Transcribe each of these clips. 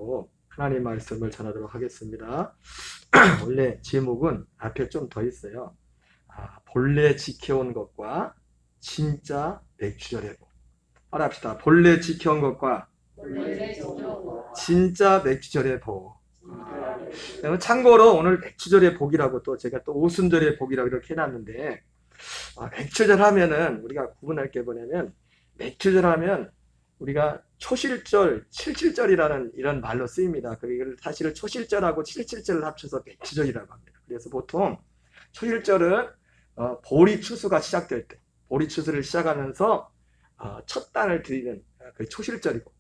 가지고 하나님 말씀을 전하도록 하겠습니다. 원래 제목은 앞에 좀 더 있어요. 본래 지켜온 것과 진짜 맥주절의 복. 합시다. 본래 지켜온 것과 진짜 맥주절의 복. 참고로 오늘 맥주절의 복이라고 또 제가 또 오순절의 복이라고 이렇게 해놨는데, 맥주절 하면은 우리가 구분할 게 뭐냐면, 맥주절 하면 우리가 초실절, 칠칠절이라는 이런 말로 쓰입니다. 그리고 사실은 초실절하고 칠칠절을 합쳐서 맥주절이라고 합니다. 그래서 보통 초실절은 보리 추수가 시작될 때, 보리 추수를 시작하면서 첫 단을 드리는 그 초실절이고,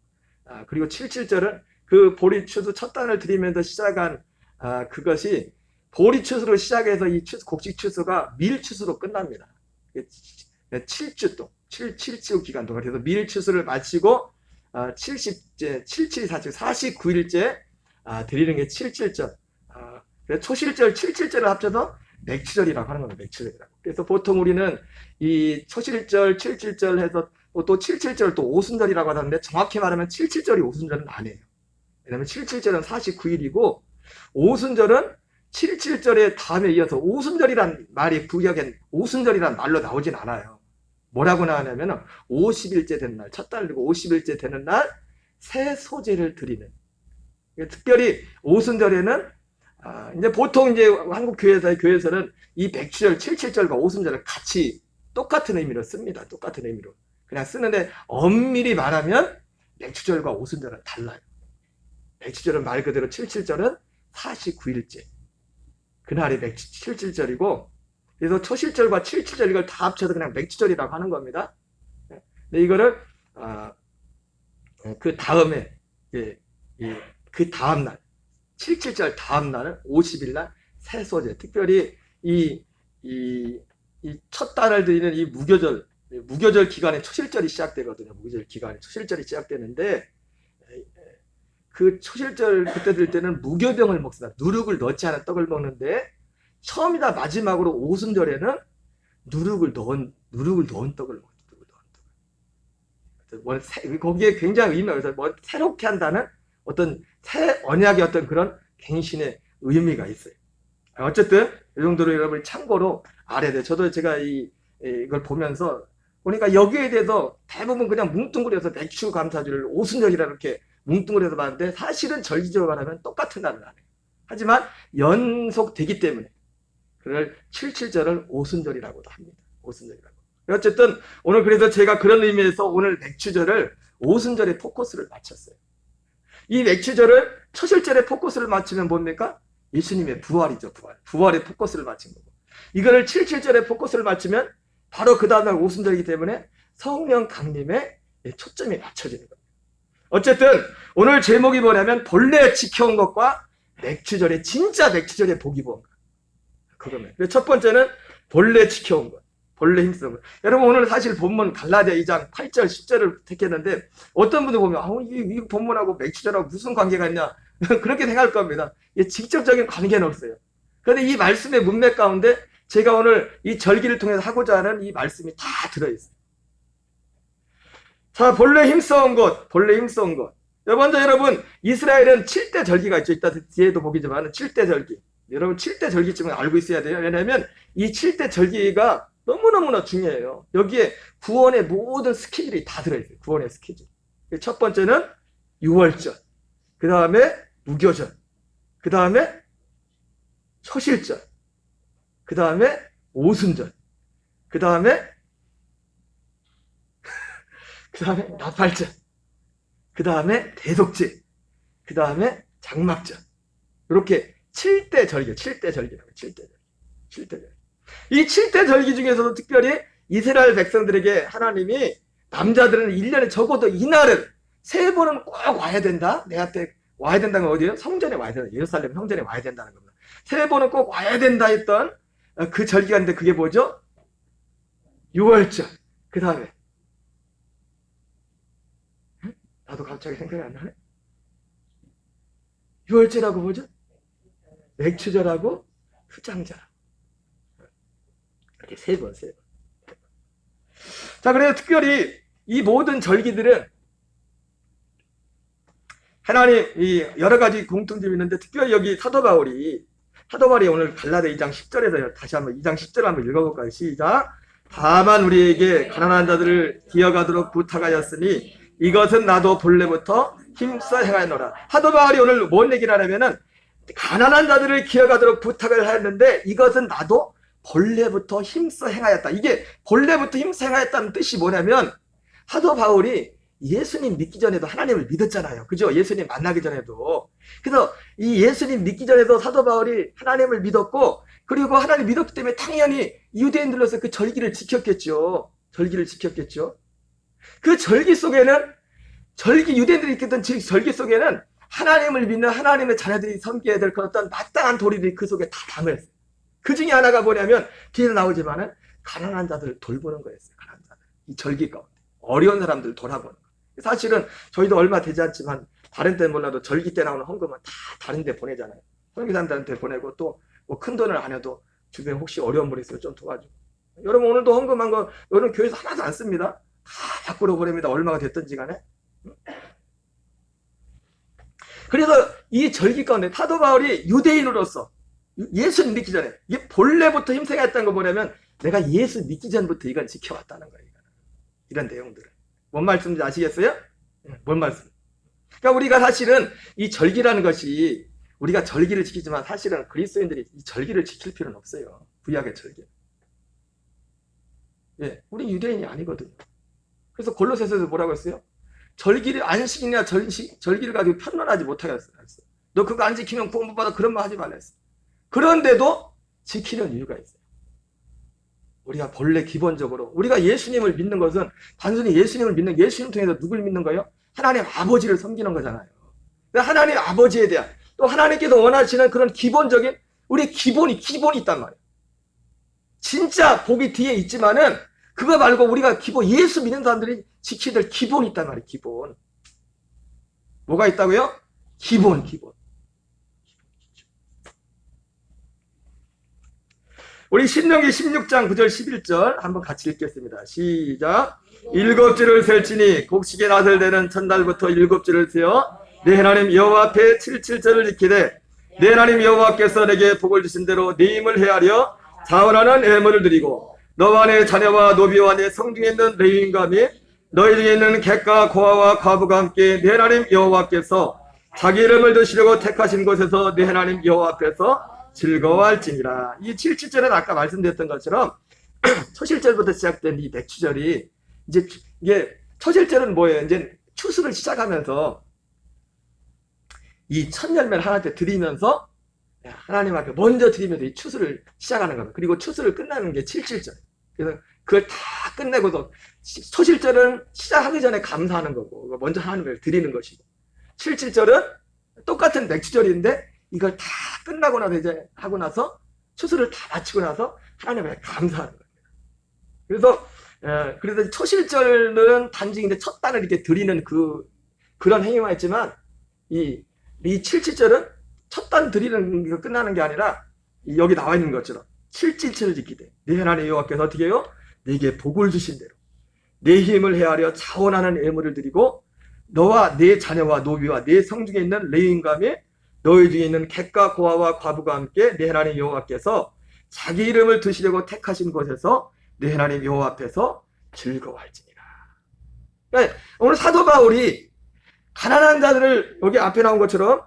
그리고 칠칠절은 그 보리 추수 첫 단을 드리면서 시작한 그것이 보리 추수로 시작해서 이 곡식 추수가 밀 추수로 끝납니다. 7주 동안. 7주 기간 동안. 그래서 밀 추수를 마치고 70째, 49일째 드리는 게 칠칠절. 그래서 초실절, 칠칠절을 합쳐서 맥주절이라고 하는 겁니다. 맥주절이라고. 그래서 보통 우리는 이 초실절, 칠칠절 해서 또 칠칠절 또 오순절이라고 하는데, 정확히 말하면 칠칠절이 오순절은 아니에요. 왜냐면 칠칠절은 49일이고 오순절은 칠칠절의 다음에 이어서 오순절이란 말이 구약엔 오순절이란 말로 나오진 않아요. 뭐라고 나오냐면 50일째 되는 날, 첫 달이고 50일째 되는 날 새 소재를 드리는. 특별히 오순절에는 이제 보통 이제 한국 교회에서는 이 맥주절, 칠칠절과 오순절을 같이 똑같은 의미로 씁니다. 똑같은 의미로 그냥 쓰는데, 엄밀히 말하면 맥주절과 오순절은 달라요. 맥주절은 말 그대로 칠칠절은 49일째. 그날이 칠칠절이고, 그래서 초실절과 칠칠절 이걸 다 합쳐서 그냥 맥주절이라고 하는 겁니다. 근데 이거를 그 다음에 그 다음 날, 칠칠절 다음 날은 50일날 새 소재. 특별히 이 첫 달을 드리는 이 무교절 기간에 초실절이 시작되거든요. 무교절 기간에 초실절이 시작되는데, 그 초실절 그때 들 때는 무교병을 먹습니다. 누룩을 넣지 않은 떡을 먹는데, 처음이다 마지막으로 오순절에는 누룩을 넣은 떡을 먹어요. 거기에 굉장히 의미가 있어요. 새롭게 한다는 어떤 새 언약의 어떤 그런 갱신의 의미가 있어요. 어쨌든 이 정도로 여러분이 참고로 알아야 돼요. 저도 제가 이걸 보면서 보니까 여기에 대해서 대부분 그냥 뭉뚱그려서 맥주 감사주를 오순절이라 이렇게 뭉뚱그려서 봤는데, 사실은 절기적으로 말하면 똑같은 날은 아니에요. 하지만 연속되기 때문에 그걸 칠칠절을 오순절이라고도 합니다. 오순절이라고. 어쨌든 오늘 그래서 제가 그런 의미에서 오늘 맥주절을 오순절에 포커스를 맞췄어요. 이 맥주절을 초실절에 포커스를 맞추면 뭡니까? 예수님의 부활이죠. 부활에 포커스를 맞춘 거고, 이거를 칠칠절에 포커스를 맞추면 바로 그 다음날 오순절이기 때문에 성령 강림에 초점이 맞춰지는 겁니다. 어쨌든 오늘 제목이 뭐냐면 본래 지켜온 것과 맥주절의 진짜 맥주절의 복이 뭔가, 그거면. 첫 번째는 본래 지켜온 것, 본래 힘쓰는 것. 여러분 오늘 사실 본문 갈라디아 2장 8절 10절을 택했는데, 어떤 분들 보면 이 본문하고 맥주절하고 무슨 관계가 있냐 그렇게 생각할 겁니다. 직접적인 관계는 없어요. 그런데 이 말씀의 문맥 가운데 제가 오늘 이 절기를 통해서 하고자 하는 이 말씀이 다 들어있어요. 자, 본래 힘써온 것, 본래 힘써온 것. 먼저 여러분, 이스라엘은 7대 절기가 있죠. 이따 뒤에도 보겠지만 7대 절기. 여러분 7대 절기쯤은 알고 있어야 돼요. 왜냐하면 이 7대 절기가 너무너무나 중요해요. 여기에 구원의 모든 스케줄이 다 들어있어요. 구원의 스케줄. 첫 번째는 유월절, 그 다음에 무교절, 그 다음에 초실절, 그 다음에 오순절, 그 다음에 나팔절, 그 다음에 대속제, 그 다음에 장막절. 이렇게 7대 절기, 7대 절기라고. 7대 절기. 이 7대 절기 중에서도 특별히 이스라엘 백성들에게 하나님이, 남자들은 1년에 적어도 이날은 3번은 꼭 와야 된다. 내한테 와야 된다는 건 어디예요? 성전에 와야 된다. 예루살렘 성전에 와야 된다는 겁니다. 3번은 꼭 와야 된다 했던 그 절기가 있는데, 그게 뭐죠? 유월절. 그 다음에 나도 갑자기 생각이 안 나네. 유월절하고 뭐죠? 맥주절하고 수장절. 이렇게 3번. 자, 그래서 특별히 이 모든 절기들은 하나님 이 여러 가지 공통점이 있는데 특별히 여기 사도 바울이 오늘 갈라디아 2장 10절에서 다시 한번 2장 10절 한번 읽어볼까요? 시작. 다만 우리에게 가난한 자들을 기억하도록 부탁하였으니 이것은 나도 본래부터 힘써 행하였노라. 사도 바울이 오늘 뭔 얘기를 하냐면은 가난한 자들을 기억하도록 부탁을 하였는데 이것은 나도 본래부터 힘써 행하였다. 이게 본래부터 힘써 행하였다는 뜻이 뭐냐면 사도 바울이 예수님 믿기 전에도 하나님을 믿었잖아요. 그죠? 예수님 만나기 전에도. 그래서 이 예수님 믿기 전에도 사도 바울이 하나님을 믿었고, 그리고 하나님 믿었기 때문에 당연히 유대인들로서 그 절기를 지켰겠죠. 절기를 지켰겠죠. 그 절기 속에는, 유대인들이 있던 절기 속에는 하나님을 믿는 하나님의 자녀들이 섬겨야 될 어떤 마땅한 도리들이 그 속에 다 담아있어요. 그 중에 하나가 뭐냐면, 뒤에 나오지만은 가난한 자들을 돌보는 거였어요. 가난한 자들. 이 절기 가운데. 어려운 사람들 돌아보는 거. 사실은 저희도 얼마 되지 않지만 다른 때는 몰라도 절기 때 나오는 헌금은 다 다른 데 보내잖아요. 선교사님들한테 보내고 또 뭐 큰 돈을 안 해도 주변에 혹시 어려운 분 있으면 좀 도와주고. 여러분 오늘도 헌금한 거 여러분 교회에서 하나도 안 씁니다. 다 밖으로 보냅니다. 얼마가 됐든지 간에. 그래서 이 절기 가운데 사도 바울이 유대인으로서 예수 믿기 전에 이게 본래부터 힘생했다는 거 보려면 내가 예수 믿기 전부터 이건 지켜왔다는 거예요. 이런 내용들을. 뭔 말씀인지 아시겠어요? 뭔 말씀? 그러니까 우리가 사실은 이 절기라는 것이 우리가 절기를 지키지만 사실은 그리스도인들이 이 절기를 지킬 필요는 없어요. 구약의 절기. 예, 우리 유대인이 아니거든요. 그래서 골로새서에서 뭐라고 했어요? 절기를 안식이냐 절기를 가지고 편론하지 못하게 했어요. 너 그거 안 지키면 구원 못 받아 그런 말 하지 말라 했어. 그런데도 지키는 이유가 있어요. 우리가 본래 기본적으로 우리가 예수님을 믿는 것은 단순히 예수님을 믿는 예수님 통해서 누굴 믿는 거예요? 하나님 아버지를 섬기는 거잖아요. 하나님 아버지에 대한 또 하나님께서 원하시는 그런 기본적인 우리 기본이 있단 말이에요. 진짜 복이 뒤에 있지만은 그거 말고 우리가 기본 예수 믿는 사람들이 지켜야 될 기본이 있단 말이에요. 기본. 뭐가 있다고요? 기본. 우리 신명기 16장 9절 11절 한번 같이 읽겠습니다. 시작. 7주를 셀지니 곡식에 낫을 대는 첫날부터 7주를 세어 내 하나님 여호와 앞에 7절을 지키되 내 하나님 여호와께서 내게 복을 주신 대로 네 힘을 헤아려 자원하는 예물을 드리고 너와 내 자녀와 노비와 내 성중에 있는 레위인과 및 너희 중에 있는 객과 고아와 과부가 함께 내 하나님 여호와께서 자기 이름을 드시려고 택하신 곳에서 내 하나님 여호와 앞에서 즐거워할지니라. 이 7절은 아까 말씀드렸던 것처럼 초실절부터 시작된 이 맥추절이 이게 초실절은 뭐예요? 이제 추수를 시작하면서 이 첫 열매를 하나님께 드리면서 하나님 앞에 먼저 드리면서 이 추수를 시작하는 겁니다. 그리고 추수를 끝나는 게 7.7절. 그래서 그걸 다 끝내고서 초실절은 시작하기 전에 감사하는 거고 먼저 하나님을 드리는 것이고 7.7절은 똑같은 맥추절인데 이걸 다 끝나고 나서 이제 하고 나서 추수를 다 마치고 나서 하나님께 감사하는 거예요. 그래서 초실절은 단지 이제 첫 단을 이렇게 드리는 그런 행위만 있지만 이 7.7절은 첫 단 드리는 게 끝나는 게 아니라 여기 나와 있는 것처럼 7.7절을 지키되 네 하나님 여호와께서 어떻게 해요? 네게 복을 주신 대로 내 힘을 헤아려 자원하는 예물을 드리고 너와 네 자녀와 노비와 네 성중에 있는 레위인과 및 너희 중에 있는 객과 고아와 과부가 함께 내 하나님 여호와께서 자기 이름을 드시려고 택하신 곳에서 내 하나님 여호와 앞에서 즐거워할지니라. 그러니까 오늘 사도 바울이 가난한 자들을 여기 앞에 나온 것처럼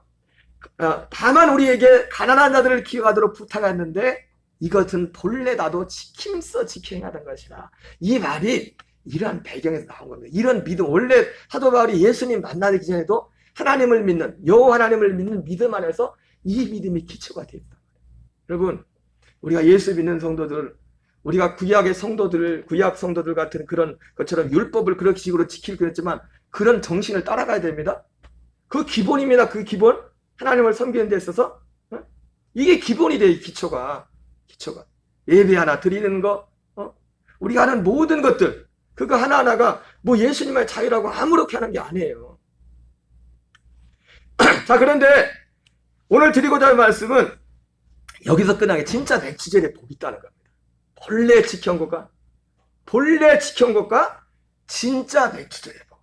다만 우리에게 가난한 자들을 기억하도록 부탁했는데 이것은 본래 나도 힘써 지켜 행하던 것이라. 이 말이 이러한 배경에서 나온 겁니다. 이런 믿음, 원래 사도 바울이 예수님 만나기 전에도 하나님을 믿는, 여호와 하나님을 믿는 믿음 안에서 이 믿음이 기초가 되어 있다. 여러분, 우리가 예수 믿는 성도들, 우리가 구약 성도들 같은 그런 것처럼 율법을 그런 식으로 지키기로 했지만 그런 정신을 따라가야 됩니다. 그 기본입니다. 그 기본. 하나님을 섬기는 데 있어서 이게 기본이 돼. 기초가. 예배 하나 드리는 거, 우리가 하는 모든 것들, 그거 하나하나가 뭐 예수님의 자유라고 아무렇게 하는 게 아니에요. 자, 그런데 오늘 드리고자 할 말씀은 여기서 끝나게 진짜 맥추절에 복이 있다는 겁니다. 본래 지킨 것과 진짜 맥추절의 복.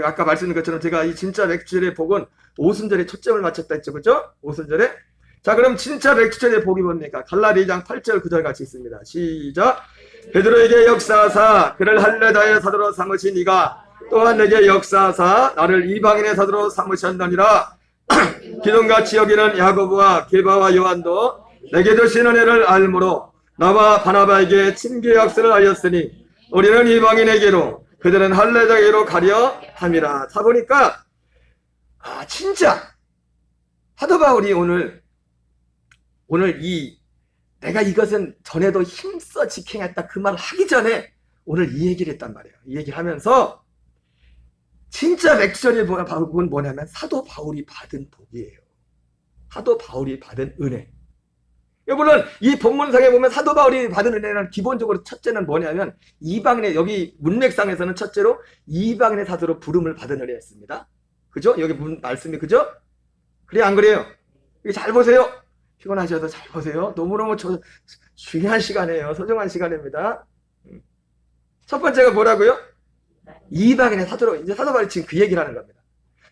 아까 말씀드린 것처럼 제가 이 진짜 맥주절의 복은 오순절에 초점을 맞췄다 했죠. 그죠? 오순절에. 자, 그럼 진짜 맥주절의 복이 뭡니까? 갈라디 2장 8절 9절 같이 있습니다. 시작. 베드로에게 역사하사 그를 할례자의 사도로 삼으신 이가 또한 내게 역사하사 나를 이방인의 사도로 삼으셨느니라. 기둥같이 여기는 야고보와 게바와 요한도 내게 주신 은혜를 알므로 나와 바나바에게 친교 약속을 알렸으니 우리는 이방인에게로 그들은 할례자에게로 가려 함이라. 자, 보니까 진짜 사도 바울이 오늘 이 내가 이것은 전에도 힘써 직행했다 그 말을 하기 전에 오늘 이 얘기를 했단 말이에요. 이 얘기를 하면서 진짜 맥주절의 복은 뭐냐면 사도 바울이 받은 복이에요. 사도 바울이 받은 은혜. 물론 이 본문상에 보면 사도 바울이 받은 은혜는 기본적으로 첫째는 뭐냐면 이방인의, 여기 문맥상에서는 첫째로 이방인의 사도로 부름을 받은 은혜였습니다. 그죠? 여기 말씀이 그죠? 그래 안 그래요? 잘 보세요. 피곤하셔도 잘 보세요. 너무너무 중요한 시간이에요. 소중한 시간입니다. 첫 번째가 뭐라고요? 이방인의 사도로, 이제 사도 바울이 지금 그 얘기를 하는 겁니다.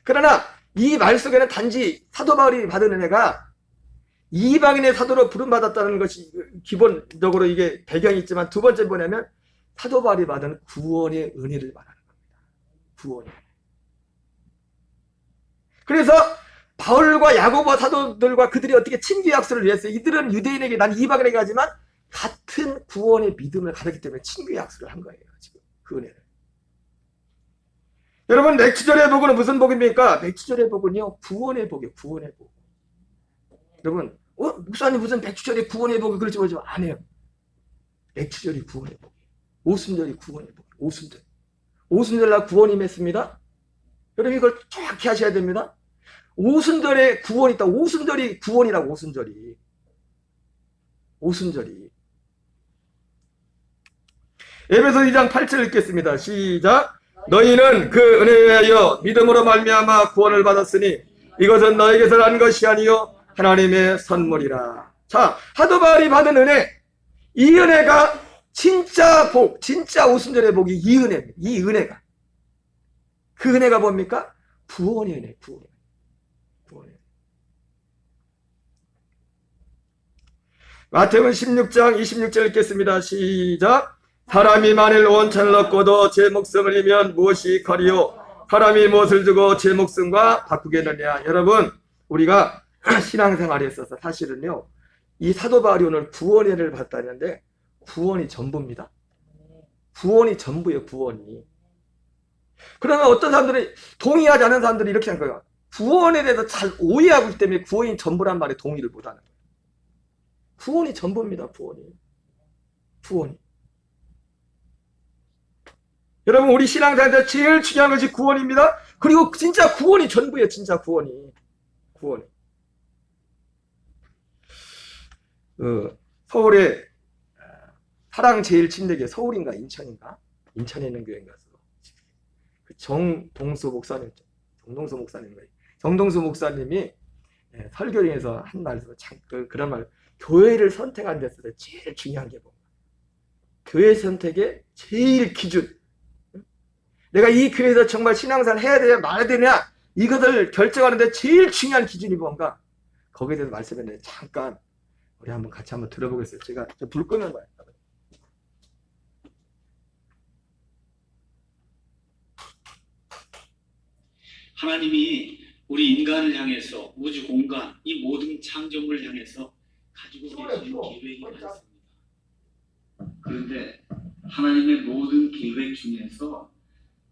그러나 이 말 속에는 단지 사도 바울이 받은 은혜가 이방인의 사도로 부름받았다는 것이 기본적으로 이게 배경이 있지만, 두 번째 뭐냐면 사도 바울이 받은 구원의 은혜를 말하는 겁니다. 구원의. 그래서 바울과 야고보 사도들과 그들이 어떻게 친교 약속을 위해서, 이들은 유대인에게, 난 이방인에게 하지만 같은 구원의 믿음을 가졌기 때문에 친교 약속을 한 거예요. 지금 그 은혜를. 여러분, 맥주절의 복은 무슨 복입니까? 맥주절의 복은요, 구원의 복이에요. 구원의 복. 여러분, 목사님 무슨 맥주절이 구원의 복이 그러지 말지 안 해요. 맥주절이 구원의 복이에요. 오순절이 구원의 복이에요. 오순절. 오순절날 구원이 맺습니다. 여러분, 이걸 정확히 하셔야 됩니다. 오순절에 구원이 있다. 오순절이 구원이라고. 오순절이. 에베소 2장 8절 읽겠습니다. 시작. 너희는 그 은혜에 의하여 믿음으로 말미암아 구원을 받았으니 이것은 너에게서 난 것이 아니요 하나님의 선물이라. 자, 사도 바울이 받은 은혜, 이 은혜가 진짜 복, 진짜 오순절의 복이 이 은혜입니다. 이 은혜가. 그 은혜가 뭡니까? 구원의 은혜, 구원의 은혜. 마태복음 16장 26절 읽겠습니다. 시작. 사람이 만일 원천을 얻고도 제 목숨을 잃으면 무엇이 거리요? 사람이 무엇을 주고 제 목숨과 바꾸겠느냐? 여러분, 우리가 신앙생활에 있어서 사실은요, 이 사도 바울이 오늘 구원의 은혜를 받았다는데 구원이 전부입니다. 구원이 전부예요. 구원이. 그러면 어떤 사람들이, 동의하지 않는 사람들이 이렇게 한 거예요. 구원에 대해서 잘 오해하고 있기 때문에 구원이 전부란 말에 동의를 못하는 거예요. 구원이 전부입니다. 구원이. 여러분, 우리 신앙생활에서 제일 중요한 것이 구원입니다. 그리고 진짜 구원이 전부예요. 진짜 구원이. 서울에 사랑 제일 침대교회, 서울인가 인천인가? 인천에 있는 교회인가? 정동수 목사님, 정동수 목사님이 설교 중에서 한 말에서 그런 말, 교회를 선택한 데서 제일 중요한 게 뭔가? 교회 선택의 제일 기준. 내가 이 교회에서 정말 신앙생활 해야 되냐 말아야 되냐, 이것을 결정하는데 제일 중요한 기준이 뭔가? 거기에 대해서 말씀했는데 잠깐 우리 같이 한번 들어보겠어요. 제가 불 끄는 거예요. 하나님이 우리 인간을 향해서, 우주 공간, 이 모든 창조물을 향해서 가지고 계신 계획이 많습니다. 그런데 하나님의 모든 계획 중에서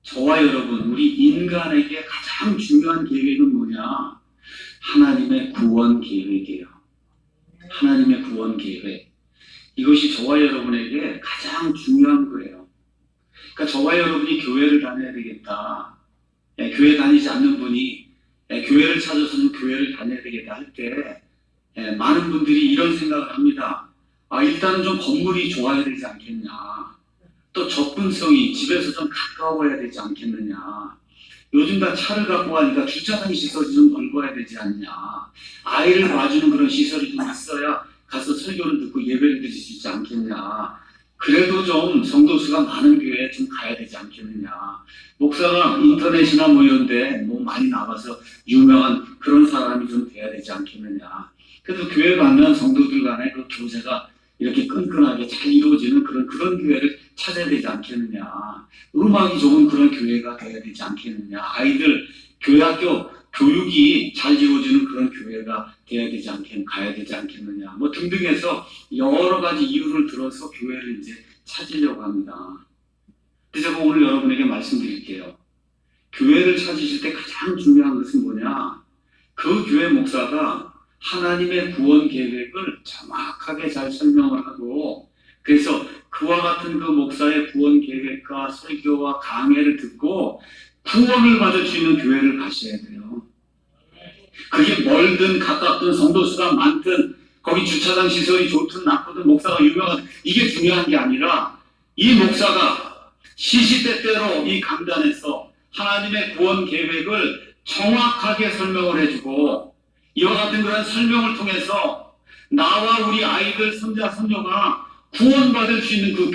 저와 여러분, 우리 인간에게 가장 중요한 계획은 뭐냐? 하나님의 구원 계획이에요. 하나님의 구원 계획. 이것이 저와 여러분에게 가장 중요한 거예요. 그러니까 저와 여러분이 교회를 다녀야 되겠다. 교회 다니지 않는 분이 교회를 찾아서는 교회를 다녀야 되겠다 할 때 많은 분들이 이런 생각을 합니다. 일단은 좀 건물이 좋아야 되지 않겠냐. 또 접근성이 집에서 좀 가까워야 되지 않겠느냐. 요즘 다 차를 갖고 가니까 주차장 시설이 좀 넓어야 되지 않냐. 아이를 봐주는 그런 시설이 좀 있어야 가서 설교를 듣고 예배를 드릴 수 있지 않겠냐. 그래도 좀 성도수가 많은 교회에 좀 가야 되지 않겠느냐. 목사가 인터넷이나 뭐 이런데 뭐 많이 나가서 유명한 그런 사람이 좀 돼야 되지 않겠느냐. 그래서 교회 가면 성도들 간의 그 교제가 이렇게 끈끈하게 잘 이루어지는 그런 교회를 찾아야 되지 않겠느냐. 음악이 좋은 그런 교회가 돼야 되지 않겠느냐. 아이들 교회 학교 교육이 잘 이루어지는 그런 교회가 돼야 되지 가야 되지 않겠느냐. 뭐 등등해서 여러 가지 이유를 들어서 교회를 이제 찾으려고 합니다. 그래서 제가 오늘 여러분에게 말씀드릴게요. 교회를 찾으실 때 가장 중요한 것은 뭐냐? 그 교회 목사가 하나님의 구원 계획을 정확하게 잘 설명을 하고, 그래서 그와 같은 그 목사의 구원 계획과 설교와 강해를 듣고 구원을 받을 수 있는 교회를 가셔야 돼요. 그게 멀든 가깝든 성도수가 많든 거기 주차장 시설이 좋든 나쁘든 목사가 유명한 이게 중요한 게 아니라 이 목사가 시시때때로 이 강단에서 하나님의 구원 계획을 정확하게 설명을 해주고, 이와 같은 그런 설명을 통해서 나와 우리 아이들 손자 손녀가 구원받을 수 있는 그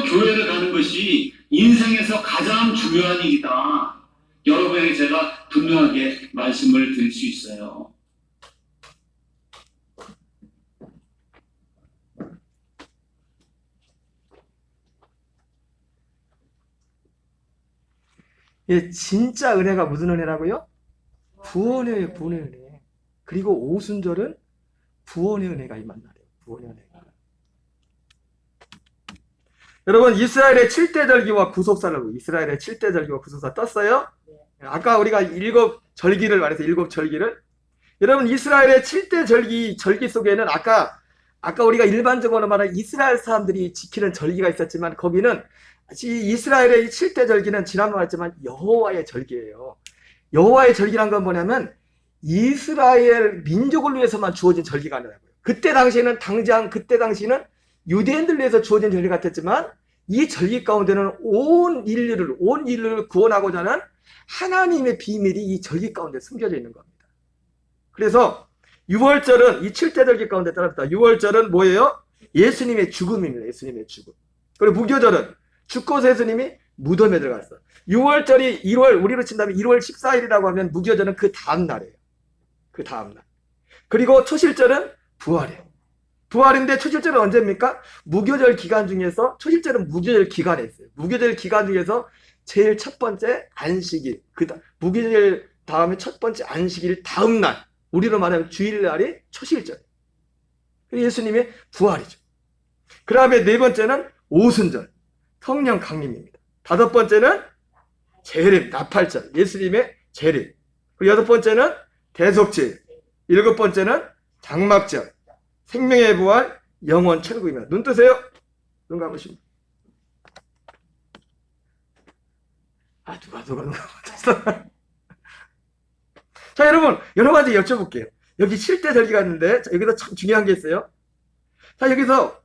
교회를 가는 것이 인생에서 가장 중요한 일이다. 여러분에게 제가 분명하게 말씀을 드릴 수 있어요. 예, 진짜 은혜가 무슨 은혜라고요? 구원의 은혜. 그리고 오순절은 구원의 은혜가 임한 날이에요. 구원의 은혜가. 여러분, 이스라엘의 7대 절기와 구속사를, 이스라엘의 7대 절기와 구속사 떴어요? 아까 우리가 일곱 절기를 말해서 일곱 절기를. 여러분, 이스라엘의 7대 절기 속에는 아까 우리가 일반적으로 말하는 이스라엘 사람들이 지키는 절기가 있었지만, 거기는 이스라엘의 7대 절기는 지난번에 말했지만 여호와의 절기예요. 여호와의 절기란 건 뭐냐면 이스라엘 민족을 위해서만 주어진 절기가 아니라고요. 그때 당시에는 유대인들 위해서 주어진 절기 같았지만, 이 절기 가운데는 온 인류를 구원하고자 하는 하나님의 비밀이 이 절기 가운데 숨겨져 있는 겁니다. 그래서 유월절은 이 7대 절기 가운데 따라붙다. 유월절은 뭐예요? 예수님의 죽음입니다. 예수님의 죽음. 그리고 무교절은 죽고서 예수님이 무덤에 들어갔어. 6월절이 1월, 우리로 친다면 1월 14일이라고 하면 무교절은 그 다음 날이에요. 그 다음 날. 그리고 초실절은 부활이에요. 부활인데 초실절은 언제입니까? 무교절 기간 중에서, 초실절은 무교절 기간에 있어요. 무교절 기간 중에서 제일 첫 번째 안식일, 무교절 다음에 첫 번째 안식일 다음 날, 우리로 말하면 주일날이 초실절. 예수님의 부활이죠. 그 다음에 네 번째는 오순절, 성령 강림입니다. 다섯 번째는 재림, 나팔절, 예수님의 재림. 그리고 여섯 번째는 대속죄, 일곱 번째는 장막절, 생명의 부활, 영원 천국입니다. 눈 뜨세요. 눈 감으시면. 누가 눈 감았어. 자, 여러분, 여러 가지 여쭤볼게요. 여기 7대 절기가 있는데, 여기서 참 중요한 게 있어요. 자, 여기서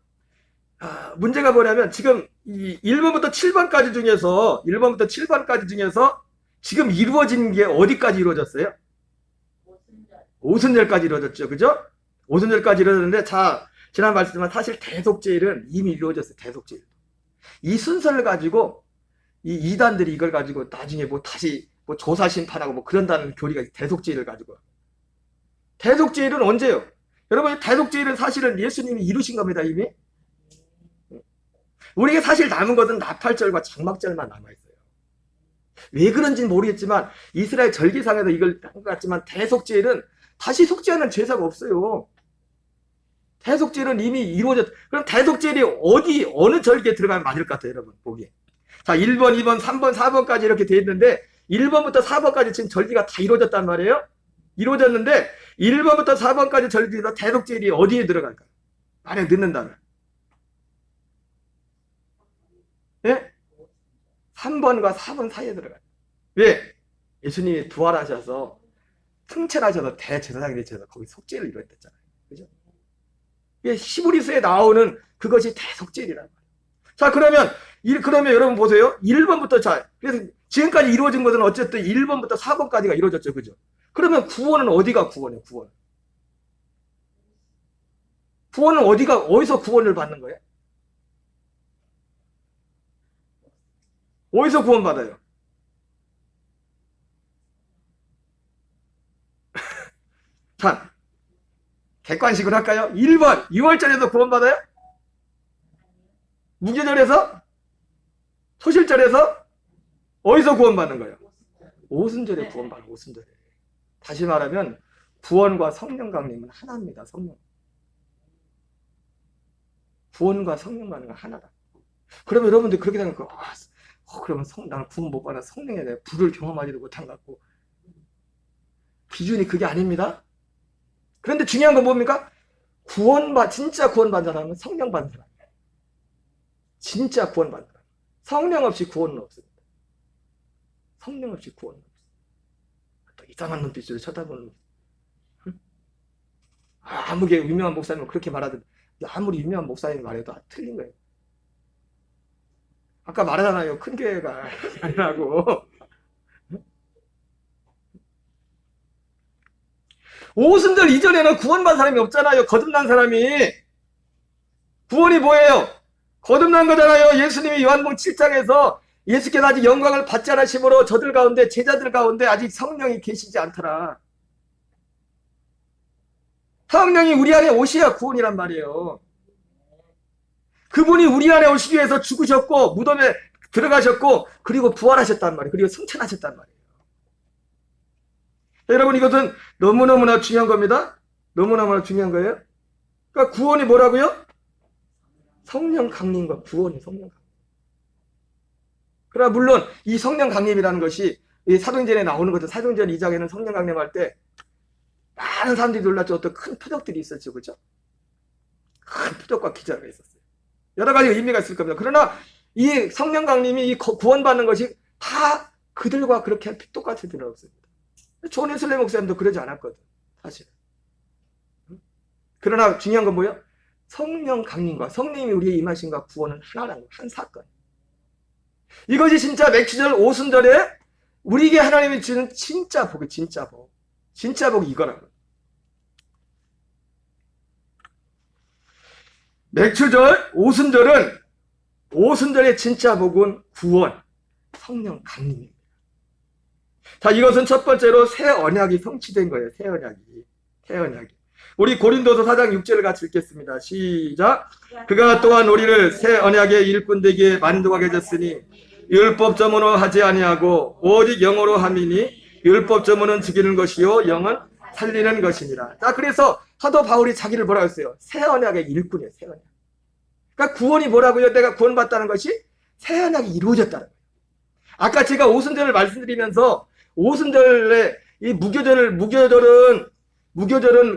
문제가 뭐냐면, 지금 이 1번부터 7번까지 중에서 지금 이루어진 게 어디까지 이루어졌어요? 오순절까지 이루어졌죠. 그죠? 오순절까지 이루어졌는데, 자, 지난 말씀지만 사실 대속죄일은 이미 이루어졌어요. 대속죄일. 이 순서를 가지고 이 이단들이 이걸 가지고 나중에 다시 조사 심판하고 그런다는 교리가 대속죄일을 가지고. 대속죄일은 언제요? 여러분, 대속죄일은 사실은 예수님이 이루신 겁니다, 이미. 우리에게 사실 남은 것은 나팔절과 장막절만 남아있어요. 왜 그런지는 모르겠지만, 이스라엘 절기상에서 이걸 한 것 같지만, 대속죄일은 다시 속죄하는 제사가 없어요. 대속죄일은 이미 이루어졌. 그럼 대속죄일이 어느 절기에 들어가면 맞을 것 같아요, 여러분, 보기에. 자, 1번, 2번, 3번, 4번까지 이렇게 돼 있는데, 1번부터 4번까지 지금 절기가 다 이루어졌단 말이에요? 이루어졌는데, 1번부터 4번까지 절기에서 대속죄일이 어디에 들어갈까요? 만약 늦는다면. 예? 3번과 4번 사이에 들어가요. 왜? 예수님이 부활하셔서 승천하셔서 대제사장이 되셔서 거기 속죄를 이루었댔잖아요. 그죠? 히브리서에 나오는 그것이 대속죄일이란 말이에요. 자, 그러면 여러분 보세요. 1번부터 그래서 지금까지 이루어진 것은 어쨌든 1번부터 4번까지가 이루어졌죠. 그죠? 그러면 구원은 어디가 구원이에요? 구원은 어디서 구원을 받는 거예요? 어디서 구원받아요? 자, 객관식으로 할까요? 1번, 6월절에서 구원받아요? 무교절에서? 소실절에서? 어디서 구원받는 거예요? 오순절에 구원받아요, 오순절에. 다시 말하면, 구원과 성령 강림은 하나입니다, 성령. 구원과 성령 강림은 하나다. 그러면 여러분들 그렇게 되면, 그러면 나는 구원 못 받아. 성령에 대해 불을 경험하지도 못한 것 같고. 기준이 그게 아닙니다. 그런데 중요한 건 뭡니까? 진짜 구원받은 사람은 성령 받은 사람이에요. 진짜 구원받은 사람. 성령 없이 구원은 없습니다. 성령 없이 구원은 없습니다. 또 이상한 눈빛으로 쳐다보는. 아무리 유명한 목사님은 그렇게 말하든, 아무리 유명한 목사님이 말해도 틀린 거예요. 아까 말하잖아요. 큰 교회가 아니라고. 오순절 이전에는 구원받은 사람이 없잖아요. 거듭난 사람이. 구원이 뭐예요? 거듭난 거잖아요. 예수님이 요한복음 7장에서 예수께서 아직 영광을 받지 않으심으로 저들 가운데, 제자들 가운데 아직 성령이 계시지 않더라. 성령이 우리 안에 오셔야 구원이란 말이에요. 그분이 우리 안에 오시기 위해서 죽으셨고 무덤에 들어가셨고 그리고 부활하셨단 말이에요. 그리고 승천하셨단 말이에요. 여러분, 이것은 너무너무나 중요한 겁니다. 너무너무나 중요한 거예요. 그러니까 구원이 뭐라고요? 성령 강림과 구원이 성령 강림. 그러나 물론 이 성령 강림이라는 것이 이 사도행전에 나오는 것도, 사도행전 2장에는 성령 강림할 때 많은 사람들이 놀랐죠. 어떤 큰 표적들이 있었죠. 그죠? 큰 표적과 기적이 있었어요. 여러 가지 의미가 있을 겁니다. 그러나 이 성령 강림이 이 구원받는 것이 다 그들과 그렇게 똑같이 들어없습니다. 존 웨슬리 목사님도 그러지 않았거든, 사실. 그러나 중요한 건 뭐예요? 성령 강림과 성령님이 우리의 임하심과 구원은 하나라는 한 사건. 이것이 진짜 맥주절 오순절에 우리에게 하나님이 주는 진짜 복이, 진짜 복. 진짜 복이 이거라고. 맥주절 오순절의 진짜 복은 구원, 성령 강림입니다. 자, 이것은 첫 번째로 새 언약이 성취된 거예요. 새 언약이. 우리 고린도서 4장 6절을 같이 읽겠습니다. 시작. 그가 또한 우리를 새 언약의 일꾼 되기에 만족하게 하셨으니 율법점으로 하지 아니하고 오직 영으로 함이니 율법점으로는 죽이는 것이요 영은 살리는 것이니라. 자, 그래서 사도 바울이 자기를 뭐라고 했어요? 새 언약의 일꾼이에요. 새 언약. 그러니까 구원이 뭐라고요? 내가 구원받다는 것이 새 언약이 이루어졌다는 거예요. 아까 제가 오순절을 말씀드리면서 오순절에 이 무교절은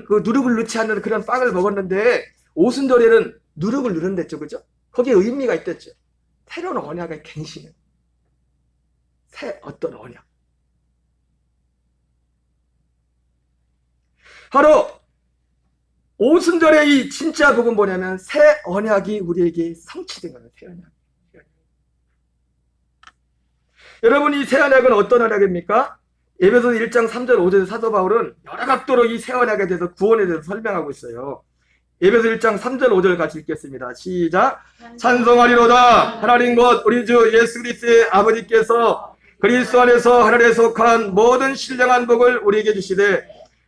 그 누룩을 넣지 않는 그런 빵을 먹었는데 오순절에는 누룩을 넣는댔죠. 그죠? 거기에 의미가 있댔죠. 새로운 언약의 갱신은 새 어떤 언약. 바로 오순절의 이 진짜 복은 뭐냐면 새 언약이 우리에게 성취된 거예요. 새 언약. 여러분, 이 새 언약은 어떤 언약입니까? 에베소서 1장 3절 5절에서 사도 바울은 여러 각도로 이 새 언약에 대해서, 구원에 대해서 설명하고 있어요. 에베소 1장 3절 5절 같이 읽겠습니다. 시작. 찬송하리로다. 하나님 곧 우리 주 예수 그리스도의 아버지께서 그리스도 안에서 하늘에 속한 모든 신령한 복을 우리에게 주시되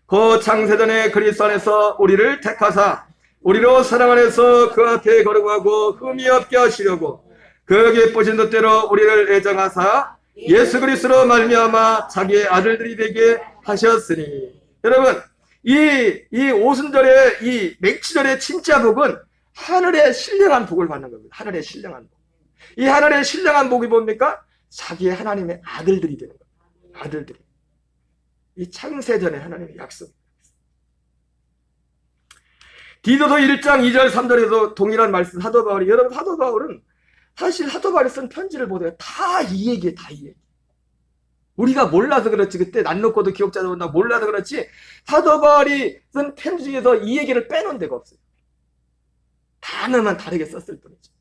그 창세전에 그리스도 안에서 우리를 택하사 우리로 사랑 안에서 그 앞에 거룩하고 흠이 없게 하시려고 그 기쁘신 뜻대로 우리를 애정하사 예수 그리스도로 말미암아 자기의 아들들이 되게 하셨으니. 여러분, 이 오순절의 이 맥주절의 진짜 복은 하늘의 신령한 복을 받는 겁니다. 하늘의 신령한 복. 이 하늘의 신령한 복이 뭡니까? 자기의 하나님의 아들들이 되는 겁니다. 아들들이. 이 창세전의 하나님의 약속. 디도서 1장 2절 3절에서 동일한 말씀 사도 바울이, 여러분, 사도 바울은 사실 사도 바울이 쓴 편지를 보세요. 다 이 얘기예요. 다 이 얘기. 우리가 몰라서 그렇지, 그때 난 놓고도 기억자도 온다 몰라서 그렇지, 사도 바울이 쓴 편지 중에서 이 얘기를 빼놓은 데가 없어요. 단어만 다르게 썼을 뿐이죠.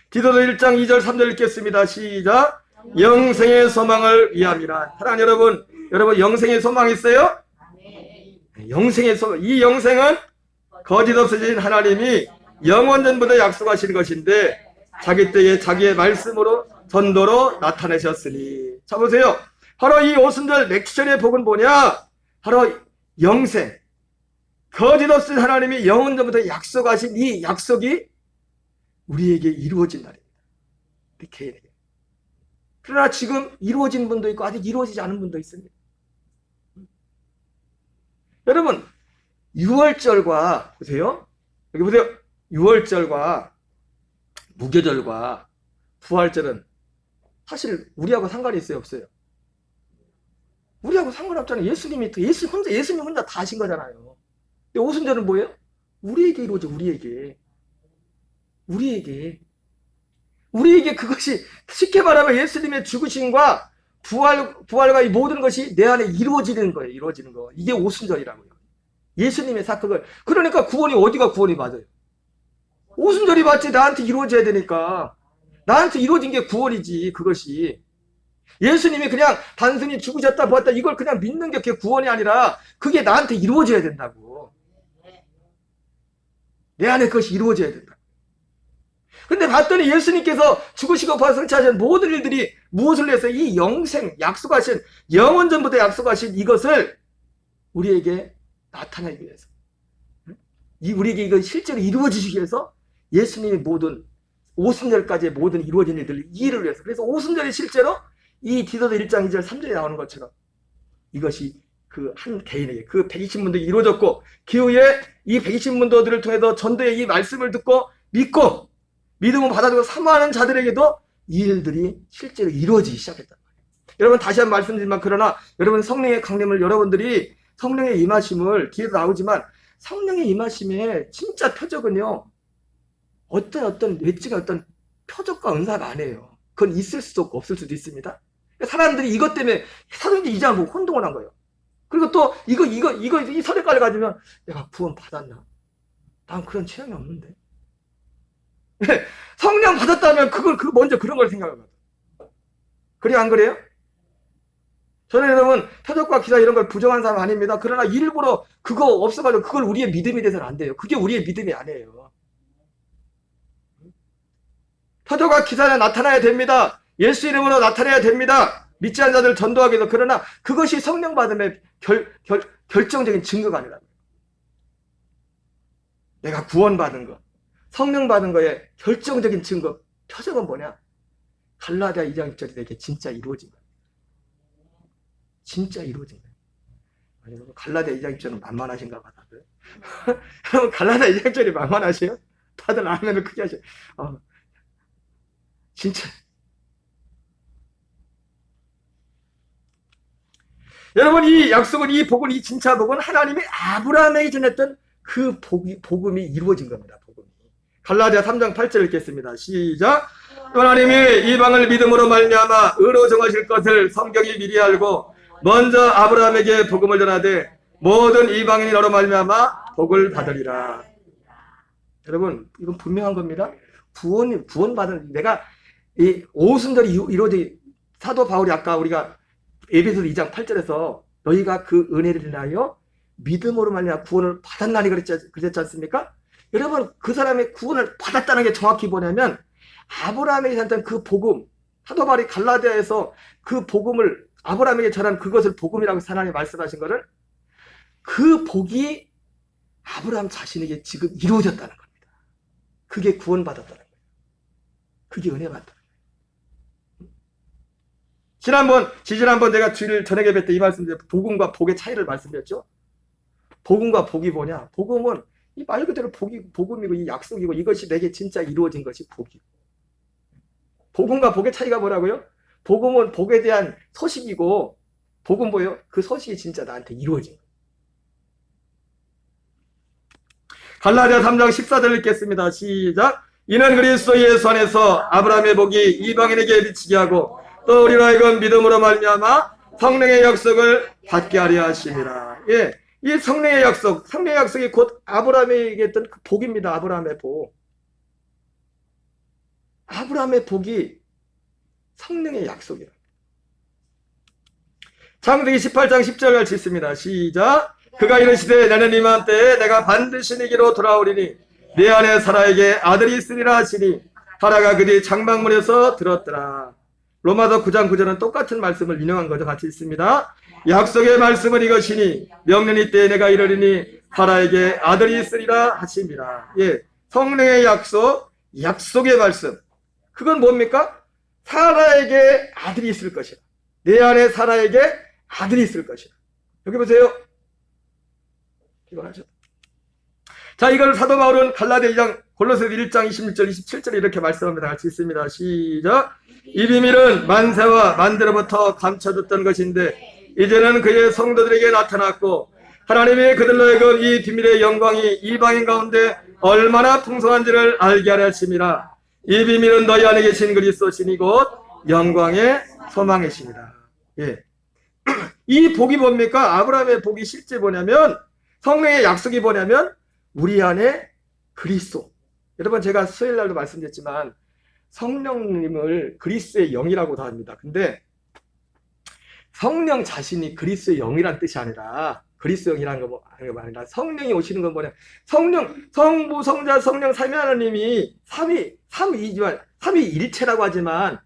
디도서 1장 2절 3절 읽겠습니다. 시작. 영생의 소망을 위함이라. 사랑하는 여러분 영생의 소망이 있어요? 영생의 소망. 이 영생은 거짓 없으신 하나님이 영원전부터 약속하신 것인데 자기 때에 자기의 말씀으로 전도로 나타내셨으니. 자 보세요. 바로 이 오순절 맥주절의 복은 뭐냐? 바로 영생, 거짓 없을 하나님이 영원 전부터 약속하신 이 약속이 우리에게 이루어진 날입니다. 우리 개인에게. 그러나 지금 이루어진 분도 있고 아직 이루어지지 않은 분도 있습니다. 여러분, 6월절과 보세요. 여기 보세요. 6월절과 무교절과 부활절은 사실 우리하고 상관이 있어요, 없어요? 우리하고 상관없잖아요. 예수님 혼자 다 하신 거잖아요. 근데 오순절은 뭐예요? 우리에게 이루어져, 우리에게 그것이 쉽게 말하면 예수님의 죽으심과 부활과 이 모든 것이 내 안에 이루어지는 거예요. 이루어지는 거. 이게 오순절이라고요. 예수님의 사건을. 그러니까 구원이 어디가 구원이 맞아요? 오순절이 맞지. 나한테 이루어져야 되니까. 나한테 이루어진 게 구원이지. 그것이. 예수님이 그냥 단순히 죽으셨다 보았다 이걸 그냥 믿는 게 그게 구원이 아니라 그게 나한테 이루어져야 된다고. 내 안에 그것이 이루어져야 된다. 근데 봤더니 예수님께서 죽으시고 부활승천하신 모든 일들이 무엇을 위해서 이 영생 약속하신 영원 전부터 약속하신 이것을 우리에게 나타내기 위해서, 우리에게 이건 실제로 이루어지시기 위해서 예수님이 모든 오순절까지의 모든 이루어진 일들을 이해를 위해서. 그래서 오순절이 실제로 이 디도서 1장 2절 3절에 나오는 것처럼 이것이 그 한 개인에게 그 120문도가 이루어졌고 그 후에 이 120문도들을 통해서 전도의 이 말씀을 듣고 믿고 믿음을 받아들이고 사모하는 자들에게도 이 일들이 실제로 이루어지기 시작했단 말이에요. 여러분 다시 한번 말씀드리지만 그러나 여러분 성령의 강림을 여러분들이 성령의 임하심을 뒤에도 나오지만 성령의 임하심의 진짜 표적은요 어떤 외적인 어떤 표적과 은사가 아니에요. 그건 있을 수도 없고 없을 수도 있습니다. 사람들이 이것 때문에 사도행전 2장을 보고 혼동을 한 거예요. 그리고 또 이 서류까지 가지면 내가 구원 받았나? 난 그런 체험이 없는데. 성령 받았다면 먼저 그런 걸 생각하거든. 그래 안 그래요? 저는 여러분 표적과 기사 이런 걸 부정한 사람 아닙니다. 그러나 일부러 그거 없어가지고 그걸 우리의 믿음이 돼서는 안 돼요. 그게 우리의 믿음이 아니에요. 표적과 기사는 나타나야 됩니다. 예수 이름으로 나타나야 됩니다. 믿지 않는 자들 전도하기 위해서. 그러나 그것이 성령 받음의 결정적인 증거가 아니라 내가 구원받은 것, 성령 받은 거에 결정적인 증거, 표적은 뭐냐? 갈라디아 2장 1절이 내게 진짜 이루어진 거야. 진짜 이루어진 거야. 아니, 갈라디아 2장 1절은 만만하신가 봐, 다들. 여러분, 갈라디아 2장 1절이 만만하세요? 다들 아멘을 크게 하셔. 진짜. 여러분, 이 약속은, 이 복은, 이 진짜 복은 하나님이 아브라함에게 전했던 그 복음이 이루어진 겁니다. 복음이. 갈라디아 3장 8절 읽겠습니다. 시작. 하나님이 이방을 믿음으로 말미암아 의로 정하실 것을 성경이 미리 알고 먼저 아브라함에게 복음을 전하되 모든 이방인이 너로 말미암아 복을 받으리라. 여러분, 이건 분명한 겁니다. 구원받은, 내가 이 오순절이 이루어진, 사도 바울이 아까 우리가 에베소서 2장 8절에서 너희가 그 은혜를 인하여 믿음으로 말미암아 구원을 받았나니 그랬지 않습니까? 여러분, 그 사람의 구원을 받았다는 게 정확히 뭐냐면 아브라함에게 전했던 그 복음, 사도 바울이 갈라디아에서 그 복음을 아브라함에게 전한 그것을 복음이라고 하나님이 말씀하신 거를 그 복이 아브라함 자신에게 지금 이루어졌다는 겁니다. 그게 구원받았다는 거예요. 그게 은혜 받았다는 거예요. 지난번 내가 주일 저녁에 뵐 때 이 말씀드렸 복음과 복의 차이를 말씀드렸죠. 복음과 복이 뭐냐? 복음은 이 말 그대로 복음이고 이 약속이고 이것이 내게 진짜 이루어진 것이 복이고. 복음과 복의 차이가 뭐라고요? 복음은 복에 대한 소식이고 복은 뭐예요? 그 소식이 진짜 나한테 이루어진 거예요. 갈라디아 3장 14절 읽겠습니다. 시작. 이는 그리스도 예수 안에서 아브라함의 복이 이방인에게 미치게 하고 또 우리로 하여금 믿음으로 말미암아 성령의 약속을 받게 하려 하심이라. 예, 이 성령의 약속이 곧 아브라함에게 했던 그 복입니다. 아브라함의 복. 아브라함의 복이 성령의 약속이라. 창세기 18장 10절 같이 있습니다. 시작. 그가 이르시되 나는 이만 때에 내가 반드시 네게로 돌아오리니 내 안에 사라에게 아들이 있으리라 하시니 사라가 그 뒤 장막문에서 들었더라. 로마서 9장 9절은 똑같은 말씀을 인용한 거죠. 같이 있습니다. 약속의 말씀은 이것이니 명령이 때에 내가 이르리니 사라에게 아들이 있으리라 하십니다. 예, 성령의 약속, 약속의 말씀. 그건 뭡니까? 사라에게 아들이 있을 것이다. 내 안에 사라에게 아들이 있을 것이다. 여기 보세요. 피곤하죠? 자, 이걸 사도 바울은 갈라디아 2장, 골로새서 1장 26절, 27절에 이렇게 말씀합니다. 같이 있습니다. 시작. 이 비밀은 만세와 만대로부터 감춰졌던 것인데 이제는 그의 성도들에게 나타났고 하나님이 그들로 하여금 이 비밀의 영광이 이방인 가운데 얼마나 풍성한지를 알게 하려 하심이라. 이 비밀은 너희 안에 계신 그리스도시니 곧 영광의 소망이십니다. 예. 이 복이 뭡니까? 아브라함의 복이 실제 뭐냐면, 성령의 약속이 뭐냐면 우리 안에 그리스도. 여러분, 제가 수요일 날도 말씀드렸지만 성령님을 그리스도의 영이라고도 합니다. 근데 성령 자신이 그리스도의 영이란 뜻이 아니라, 그리스도 영이라는 거 아니라 성령이 오시는 건 뭐냐? 성령, 성부, 성자, 성령 삼위 하나님이 삼위일체라고 하지만,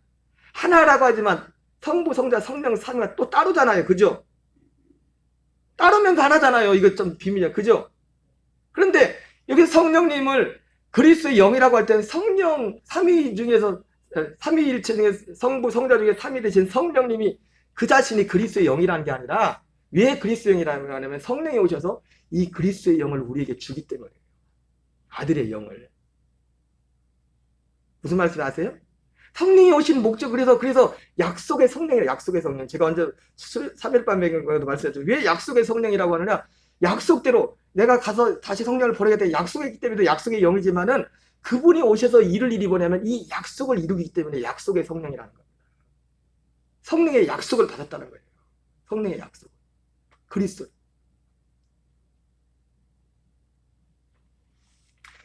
하나라고 하지만 성부, 성자, 성령, 삼위가 또 따로잖아요. 그죠? 따르면서 하나잖아요. 이거 좀 비밀이야. 그죠? 그런데 여기 성령님을 그리스도의 영이라고 할 때는 성령 삼위 중에서, 삼위일체 중에 성부, 성자 중에 삼위 되신 성령님이 그 자신이 그리스도의 영이라는 게 아니라, 왜 그리스도의 영이라는 거 하냐면 성령이 오셔서 이 그리스도의 영을 우리에게 주기 때문이에요. 아들의 영을. 무슨 말씀 아세요? 성령이 오신 목적, 그래서 약속의 성령이라, 약속의 성령. 제가 언제 3일 밤에도 말씀드렸죠. 왜 약속의 성령이라고 하느냐? 약속대로 내가 가서 다시 성령을 보내게 돼 약속했기 때문에 약속의 영이지만은 그분이 오셔서 이룰 일이 뭐냐면 이 약속을 이루기 때문에 약속의 성령이라는 겁니다. 성령의 약속을 받았다는 거예요. 성령의 약속. 그리스도.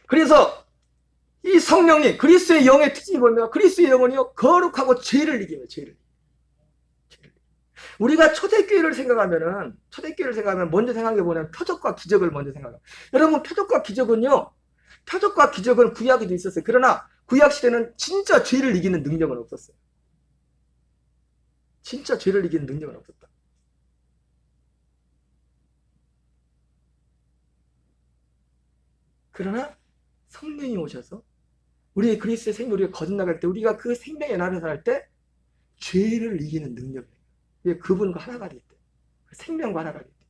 그래서 이 성령님, 그리스도의 영의 특징이 뭐냐면, 그리스도의 영은요, 거룩하고 죄를 이기며, 죄를. 우리가 초대교회를 생각하면 먼저 생각한 게 뭐냐면 표적과 기적을 먼저 생각해요. 여러분, 표적과 기적은 구약에도 있었어요. 그러나 구약 시대는 진짜 죄를 이기는 능력은 없었어요. 진짜 죄를 이기는 능력은 없었다. 그러나 성령이 오셔서 우리의 그리스도의 생명, 우리가 거듭나갈 때, 우리가 그 생명의 나라에서 할 때 죄를 이기는 능력이에요. 그분과 하나가 되기 때문에, 생명과 하나가 되기 때문에.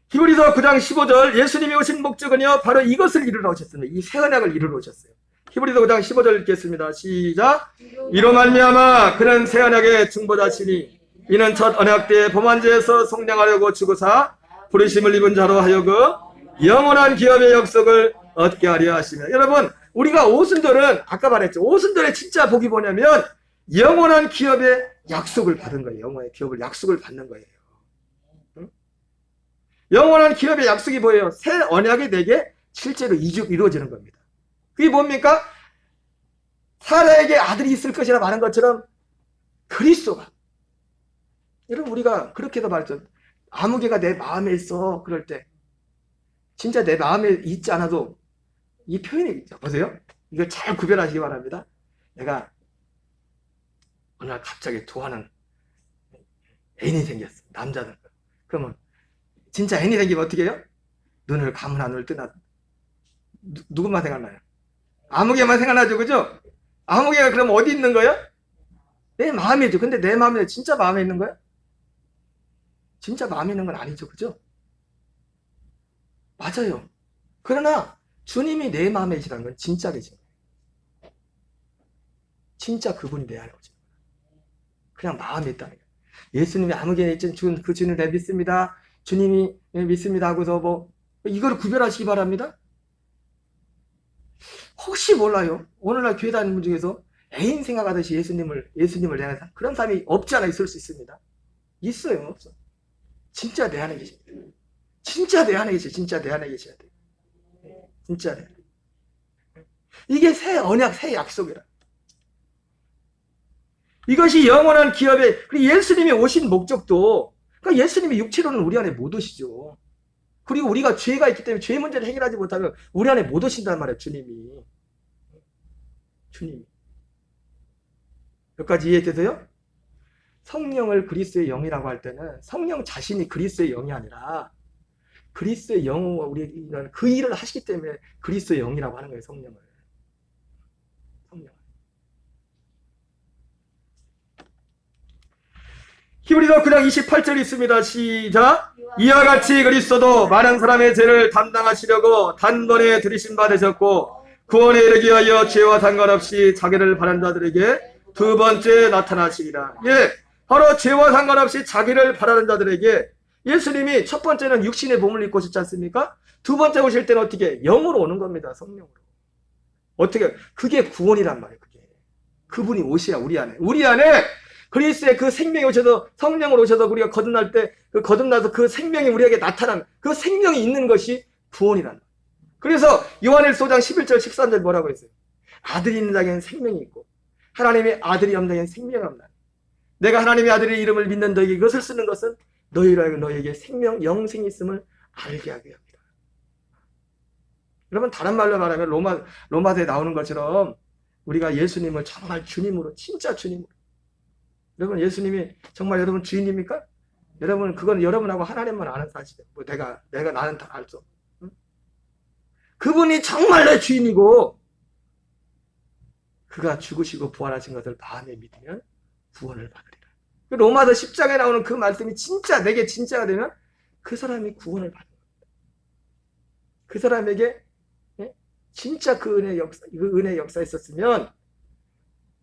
히브리서 9장 15절, 예수님이 오신 목적은요 바로 이것을 이루러 오셨습니다. 이 새 언약을 이루러 오셨어요. 히브리서 9장 15절 읽겠습니다. 시작. 이로 말미암아 그는 새 언약의 중보자시니 이는 첫 언약 때의 범한죄에서 속량하려고 주고사 부르심을 입은 자로 하여금 영원한 기업의 약속을 얻게 하려 하시며. 여러분, 우리가 오순절은 아까 말했죠. 오순절의 진짜 복이 뭐냐면 영원한 기업의 약속을 받은 거예요. 영원한 기업의 약속을 받는 거예요. 응? 영원한 기업의 약속이 뭐예요? 새 언약이 내게 실제로 이루어지는 겁니다. 그게 뭡니까? 사라에게 아들이 있을 것이라 말한 것처럼 그리스도가. 여러분, 우리가 그렇게도 말했죠. 아무개가 내 마음에 있어. 그럴 때 진짜 내 마음에 있지 않아도 이 표현이 있죠. 보세요. 이걸 잘 구별하시기 바랍니다. 내가 어느 날 갑자기 좋아하는 애인이 생겼어. 남자들. 그러면 진짜 애인이 생기면 어떻게 해요? 눈을 감으나 눈을 뜨나 누구만 생각나요? 아무개만 생각나죠. 그죠? 아무개가 그럼 어디 있는 거예요? 내 마음에 있죠. 근데 내 마음에 진짜 마음에 있는 거예요? 진짜 마음에 있는 건 아니죠. 그죠? 맞아요. 그러나 주님이 내 마음에 계시다는 건 진짜 계신 거예요. 진짜 그분이 내 안에 오신 거예요. 그냥 마음에 있다는 거예요. 예수님이 아무개나 있지 그 주님을 내가 믿습니다. 주님이 믿습니다 하고서 뭐 이걸 구별하시기 바랍니다. 혹시 몰라요. 오늘날 교회 다니는 분 중에서 애인 생각하듯이 예수님을 대하는 사람, 그런 사람이 없지 않아 있을 수 있습니다. 있어요, 없어. 진짜 내 안에 계십니다. 진짜 내 안에 계셔. 진짜 내 안에 계셔야 돼요. 진짜 내 안에. 이게 새 언약, 새 약속이라. 이것이 영원한 기업의, 그리고 예수님이 오신 목적도, 그러니까 예수님이 육체로는 우리 안에 못 오시죠. 그리고 우리가 죄가 있기 때문에 죄 문제를 해결하지 못하면 우리 안에 못 오신단 말이에요, 주님이. 주님이. 여기까지 이해되세요? 성령을 그리스도의 영이라고 할 때는 성령 자신이 그리스도의 영이 아니라 그리스도의 영과 우리가 그 일을 하시기 때문에 그리스도의 영이라고 하는 거예요. 성령을. 히브리서 9장 28절 있습니다. 시작. 이와 같이 그리스도도 많은 사람의 죄를 담당하시려고 단번에 들이심 받으셨고 구원에 이르기 위하여 죄와 상관없이 자기를 바란 자들에게 두 번째 나타나시리라. 예, 바로 죄와 상관없이 자기를 바라는 자들에게 예수님이 첫 번째는 육신의 몸을 입고 오셨지 않습니까? 두 번째 오실 때는 어떻게? 영으로 오는 겁니다. 성령으로. 어떻게? 그게 구원이란 말이에요. 그분이 오셔야 우리 안에 그리스도의 그 생명이 오셔서 성령으로 오셔서 우리가 거듭날 때 그 거듭나서 그 생명이 우리에게 나타나는 그 생명이 있는 것이 구원이란 말이에요. 그래서 요한일서 5장 11절 13절 뭐라고 했어요? 아들이 있는 자에게는 생명이 있고 하나님의 아들이 없는 자에게는 생명이 없나. 내가 하나님의 아들의 이름을 믿는 너에게 이것을 쓰는 것은 너희로 하여금 너에게 생명, 영생이 있음을 알게 하게 합니다. 여러분 다른 말로 말하면 로마서에 나오는 것처럼 우리가 예수님을 정말 주님으로 진짜 주님으로 여러분 예수님이 정말 여러분 주인입니까? 여러분 그건 여러분하고 하나님만 아는 사실이에요. 뭐 내가 나는 다 알 수 없어. 응? 그분이 정말 내 주인이고 그가 죽으시고 부활하신 것을 마음에 믿으면 구원을 받으리라. 로마서 10장에 나오는 그 말씀이 진짜 내게 진짜가 되면 그 사람이 구원을 받는 겁니다. 그 사람에게 진짜 그 은혜 역사에 있었으면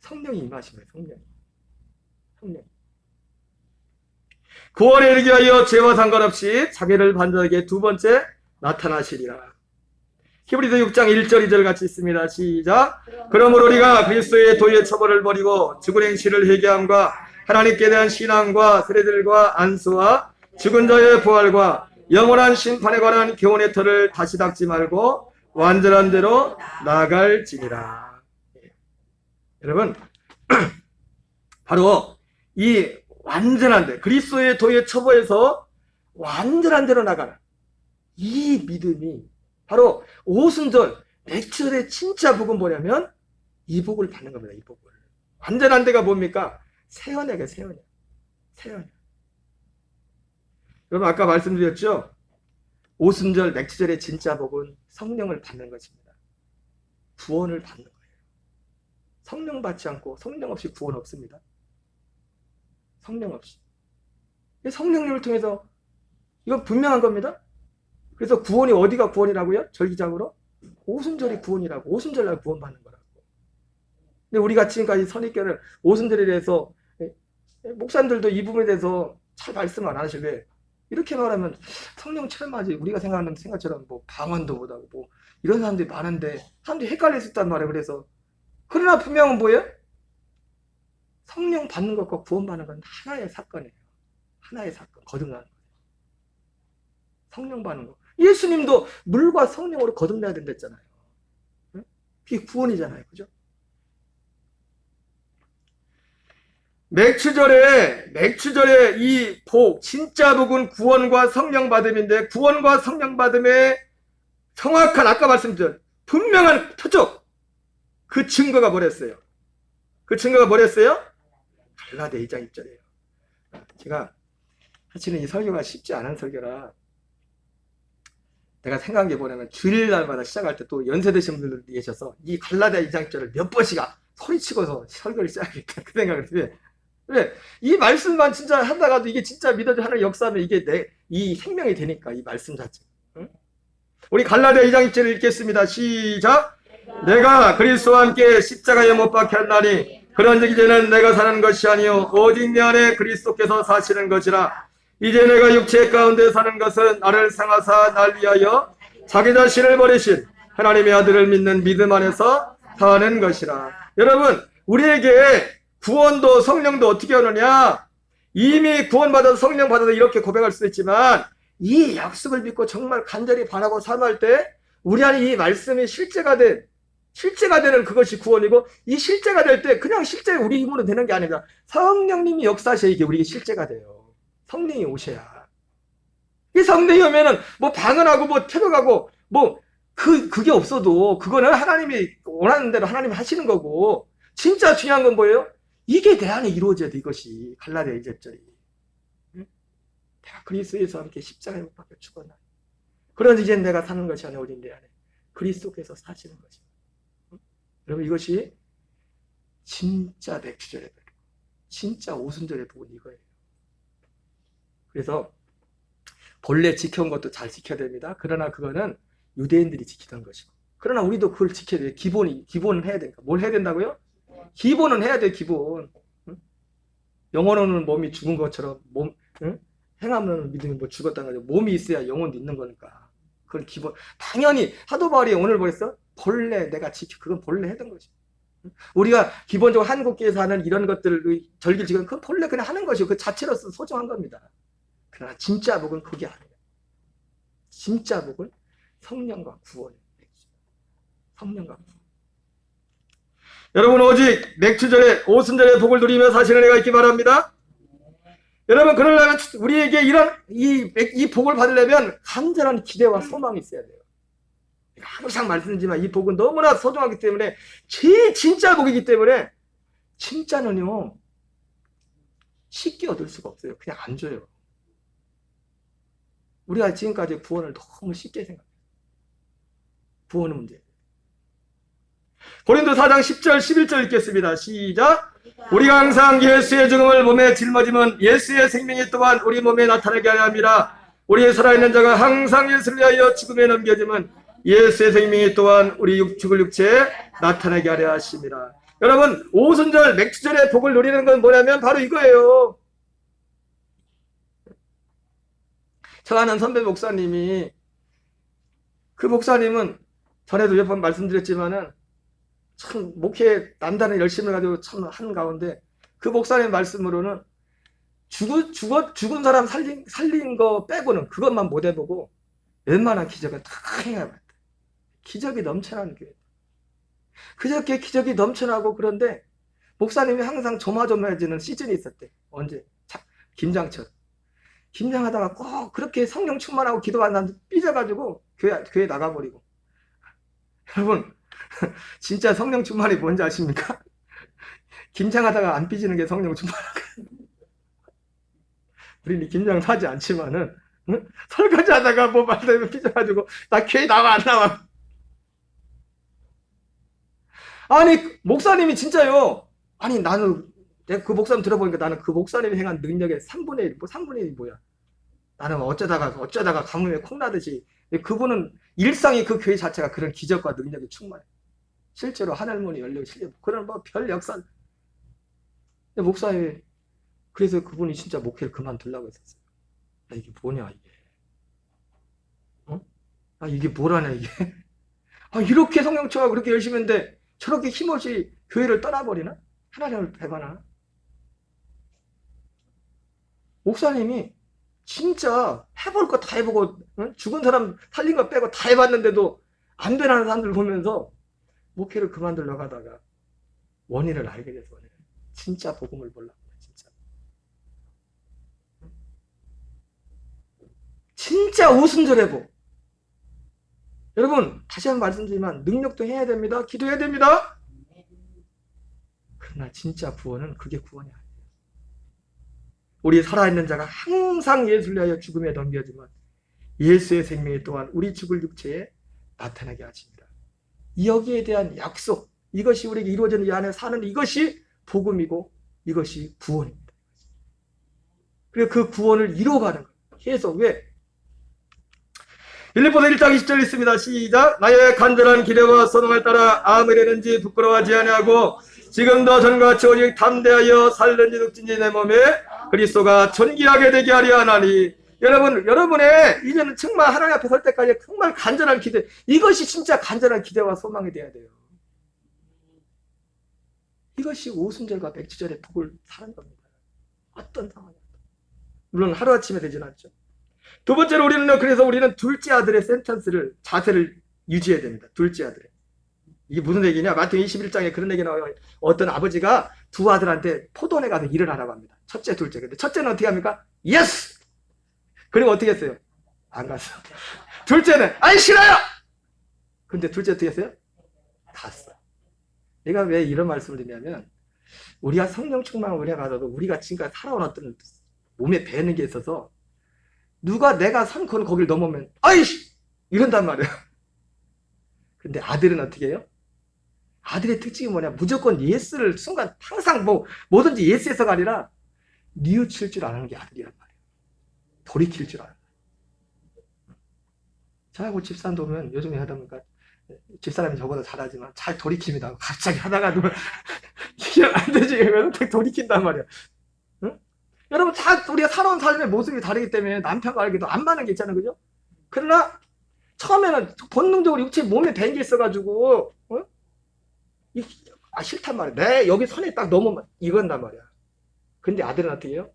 성령이 임하신 거예요. 성령. 구원에 이르기 위하여 죄와 상관없이 자기를 바란 자에게 두 번째 나타나시리라. 히브리서 6장 1절 2절 같이 있습니다. 시작. 그러므로 우리가 그리스도의 도의 처벌을 버리고 죽은 행실을 회개함과 하나님께 대한 신앙과 세례들과 안수와 죽은 자의 부활과 영원한 심판에 관한 교훈의 터를 다시 닦지 말고 완전한 대로 나아갈지니라. 여러분 바로 이 완전한 데 그리스도의 도의 처벌에서 완전한 대로 나가는 이 믿음이 바로 오순절 맥주절의 진짜 복은 뭐냐면 이 복을 받는 겁니다. 이 복을. 완전한 데가 뭡니까? 새 언약이에요. 새 언약. 여러분 아까 말씀드렸죠? 오순절 맥주절의 진짜 복은 성령을 받는 것입니다. 구원을 받는 거예요. 성령 받지 않고 성령 없이 구원 없습니다. 성령 없이. 성령님을 통해서 이건 분명한 겁니다. 그래서 구원이 어디가 구원이라고요? 절기적으로? 오순절이 구원이라고. 오순절날 구원받는 거라고. 근데 우리가 지금까지 선입견을 오순절에 대해서 목사님들도 이 부분에 대해서 잘 말씀 안 하시고 왜? 이렇게 말하면 성령 체험하지 우리가 생각하는 생각처럼 뭐 방언도 못하고 뭐 이런 사람들이 많은데 사람들이 헷갈릴 수 있단 말이에요. 그래서 그러나 분명한 뭐예요? 성령 받는 것과 구원받는 건 하나의 사건이에요. 하나의 사건. 거듭나는 거예요. 성령 받는 거. 예수님도 물과 성령으로 거듭나야 된댔잖아요. 그게 구원이잖아요. 그죠? 맥추절에 이 복, 진짜 복은 구원과 성령 받음인데 구원과 성령 받음의 정확한 아까 말씀드린 분명한 표적 그 증거가 뭐랬어요? 그 증거가 뭐랬어요? 갈라디아 2장 1절이에요. 제가 사실은 이 설교가 쉽지 않은 설교라 내가 생각한 게 뭐냐면 주일날마다 시작할 때 또 연세 드신 분들이 계셔서 이 갈라디아 2장 1절을 몇 번씩 소리치고서 설교를 시작하겠다 그 생각을 했어요. 왜? 이 말씀만 진짜 하다가도 이게 진짜 믿어져 하는 역사면 이게 이 생명이 되니까 이 말씀 자체. 응? 우리 갈라디아 2장 1절을 읽겠습니다. 시작. 내가 그리스도와 함께 십자가에 못 박혔나니 그런즉 이제는 내가 사는 것이 아니요 오직 내 안에 그리스도께서 사시는 것이라. 이제 내가 육체 가운데 사는 것은 나를 상하사 날 위하여 자기 자신을 버리신 하나님의 아들을 믿는 믿음 안에서 사는 것이라. 여러분 우리에게 구원도 성령도 어떻게 오느냐? 이미 구원받아서 성령 받아서 이렇게 고백할 수도 있지만 이 약속을 믿고 정말 간절히 바라고 삶할 때 우리 안에 이 말씀이 실제가 되는 그것이 구원이고 이 실제가 될 때 그냥 실제 우리 힘으로 되는 게 아니라 성령님이 역사하셔야 이게 우리에게 실제가 돼요. 성령이 오셔야. 이 성령이 오면은 뭐 방언하고 뭐 태도하고 뭐 그게 없어도 그거는 하나님이 원하는 대로 하나님이 하시는 거고, 진짜 중요한 건 뭐예요? 이게 내 안에 이루어져야 돼, 이것이. 갈라디아 2절이. 응? 내가 그리스도에서 함께 십자가에 못 박혀 죽었나. 그런데 이제 내가 사는 것이 아니라 오직 내 안에 그리스도께서 사시는 것입니다. 응? 여러분, 이것이 진짜 맥주절의 복, 진짜 오순절의 복은 이거예요. 그래서 본래 지켜온 것도 잘 지켜야 됩니다. 그러나 그거는 유대인들이 지키던 것이고, 그러나 우리도 그걸 지켜야 돼요. 기본은 해야 되니까. 뭘 해야 된다고요? 기본은 해야 돼, 기본. 응? 영혼은 몸이 죽은 것처럼 응? 행함은 믿음이 뭐 죽었다는 거죠. 몸이 있어야 영혼도 있는 거니까. 그건 기본. 당연히 사도 바울이 오늘 뭐랬어? 본래 내가 그건 본래 했던 거지. 응? 우리가 기본적으로 한국교회에서 하는 이런 것들을 절기를 지금 그건 본래 그냥 하는 것이고 그 자체로서 소중한 겁니다. 그러나 진짜 복은 그게 아니에요. 진짜 복은 성령과 구원이에요. 성령과 구원. 여러분, 오직 맥주절에 오순절의 복을 누리며 사시는 애가 있기 바랍니다. 여러분, 그러려면 우리에게 이 복을 받으려면 간절한 기대와 소망이 있어야 돼요. 항상 말씀드리지만 이 복은 너무나 소중하기 때문에, 제일 진짜 복이기 때문에, 진짜는요 쉽게 얻을 수가 없어요. 그냥 안 줘요. 우리가 지금까지 구원을 너무 쉽게 생각해요. 구원은 문제예요. 고린도 4장 10절 11절 읽겠습니다. 시작. 우리가 항상 예수의 죽음을 몸에 짊어지면 예수의 생명이 또한 우리 몸에 나타나게 하려 함이라. 우리의 살아있는 자가 항상 예수를 위하여 죽음에 넘겨지면 예수의 생명이 또한 우리 죽을 육체에 나타나게 하려 하심이라. 여러분, 오순절 맥주절의 복을 누리는 건 뭐냐면 바로 이거예요. 저 아는 선배 목사님이, 그 목사님은 전에도 몇 번 말씀드렸지만은 참 목회 난단에 열심을 가지고 참 하는 가운데, 그 목사님 말씀으로는 죽은 사람 살린 거 빼고는 그것만 못 해보고 웬만한 기적은 다 행해봤다. 기적이 넘쳐나는 교회. 그저께 기적이 넘쳐나고, 그런데 목사님이 항상 조마조마해지는 시즌이 있었대. 언제? 김장철. 김장하다가 꼭 그렇게 성령 충만하고 기도하는 사람들 삐져가지고 교회 나가버리고. 여러분, 진짜 성령 충만이 뭔지 아십니까? 김장하다가 안 삐지는 게 성령 충만하고. 우리는 김장 사지 않지만은, 응? 설거지 하다가 뭐 말대로 삐져가지고 나 교회 나와 안 나와. 아니, 목사님이 진짜요. 아니, 나는 내가 그 목사님 들어보니까 나는 그 목사님이 행한 능력의 3분의 1, 3분의 1이 뭐야? 나는 어쩌다가 가뭄에 콩나듯이. 그분은 일상이, 그 교회 자체가 그런 기적과 능력이 충만해. 실제로 하늘문이 열리고 그런 뭐 별 역사. 근데 목사님, 그래서 그분이 진짜 목회를 그만두려고 했었어요. 아, 이게 뭐냐 이게? 어? 아, 이게 뭐라냐 이게? 아, 이렇게 성령처럼 그렇게 열심히 했는데 저렇게 힘없이 교회를 떠나버리나? 하나님을 배반하나? 목사님이 진짜 해볼 거 다 해보고, 응? 죽은 사람 살린 거 빼고 다 해봤는데도 안 되는 사람들 보면서 목회를 그만두려고 하다가 원인을 알게 돼서 진짜 복음을 몰라. 진짜 오순절의 복. 여러분, 다시 한번 말씀드리지만 능력도 해야 됩니다. 기도해야 됩니다. 그러나 진짜 구원은 그게 구원이 아니에요. 우리 살아있는 자가 항상 예수를 위하여 죽음에 넘겨지면 예수의 생명이 또한 우리 죽을 육체에 나타나게 하십니다. 여기에 대한 약속, 이것이 우리에게 이루어지는 이 안에 사는 이것이 복음이고 이것이 구원입니다. 그리고 그 구원을 이루어가는 거예요. 계속. 왜? 빌립보서 1장 20절 있습니다. 시작. 나의 간절한 기대와 소망을 따라 아무래든지 부끄러워하지 아니하고 지금도 전과 같이 오직 담대하여 살든지 죽든지 내 몸에 그리스도가 존귀하게 되게 하려 하나니. 여러분, 여러분의 이제는 정말 하나님 앞에 설 때까지 정말 간절한 기대, 이것이 진짜 간절한 기대와 소망이 돼야 돼요. 이것이 오순절과 맥주절의 복을 사는 겁니다. 어떤 상황이든. 물론 하루아침에 되지는 않죠. 두 번째로 그래서 우리는 둘째 아들의 자세를 유지해야 됩니다. 둘째 아들의. 이게 무슨 얘기냐? 마태복음 21장에 그런 얘기 나와요. 어떤 아버지가 두 아들한테 포도원에 가서 일을 하라고 합니다. 첫째, 둘째. 근데 첫째는 어떻게 합니까? 예스! 그리고 어떻게 했어요? 안 갔어. 둘째는, 아이, 싫어요! 근데 둘째 어떻게 했어요? 탔어. 내가 왜 이런 말씀을 드리냐면, 우리가 성령 충만을 우리가 받아도 우리가 지금까지 살아온 어떤 몸에 배는 게 있어서, 누가 내가 선คน거길 넘으면 아이씨 이런단 말이야. 근데 아들은 어떻게 해요? 아들의 특징이 뭐냐? 무조건 예스를 순간 항상 뭐든지 예스해서가 아니라 뉘우칠 줄 아는 게 아들이란 말이야. 돌이킬 줄 아는. 저하고 집사람 보면 요즘에 하다 보니까 집사람이 저보다 잘하지만 잘 돌이킵니다. 갑자기 하다가 누가 이게 안 되지 이러면 딱 돌이킨단 말이야. 응? 여러분 다 우리가 살아온 삶의 모습이 다르기 때문에 남편과 알기도 안 맞는 게 있잖아요, 그죠? 그러나 처음에는 본능적으로 육체 몸에 밴 게 있어가지고 싫단 말이야. 내 여기 선에 딱 넘으면 이건단 말이야. 근데 아들은 어떻게 해요?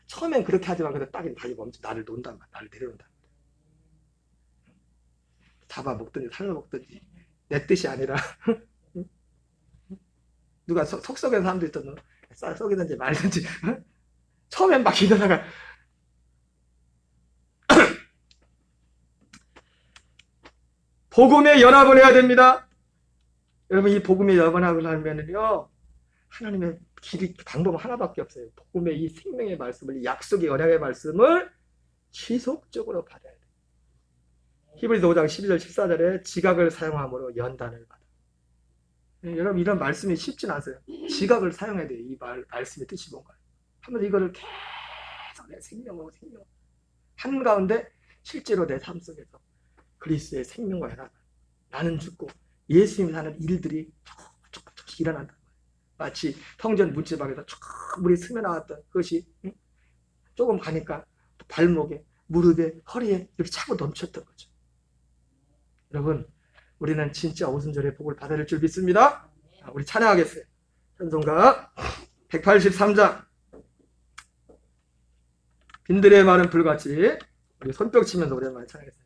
처음엔 그렇게 하지만 근데 딱 다시 멈춰 나를 논단 말이야. 나를 내려놓는단 말이야. 잡아먹든지 살려먹든지 내 뜻이 아니라 누가 속 썩이는 사람도 있잖아. 썩이든지 말든지 처음엔 막 기다다가 복음에 연합을 해야 됩니다. 여러분 이 복음에 연합을 하면은요 하나님의 길이 방법 하나밖에 없어요. 복음의 이 생명의 말씀을 이 약속의 언약의 말씀을 지속적으로 받아야 돼요. 히브리서 5장 12절 14절에 지각을 사용함으로 연단을 받아. 여러분 이런 말씀이 쉽진 않아요. 지각을 사용해야 돼요. 이 말씀의 뜻이 뭔가요? 하면서 이거를 계속 내 생명하고 생명 한가운데 실제로 내 삶 속에서 그리스도의 생명과 연합 나는 죽고 예수님이 하는 일들이 조금씩 일어난다. 마치 성전 문지방에서 쭉 물이 스며나왔던 그것이 조금 가니까 발목에 무릎에 허리에 이렇게 차고 넘쳤던 거죠. 여러분 우리는 진짜 오순절의 복을 받을 줄 믿습니다. 우리 찬양하겠어요. 찬송가 183장 빈들의 말은 불같이 우리 손뼉 치면서 오랜만에 찬양하겠습니다.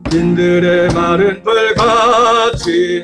빈들의 말은 불같이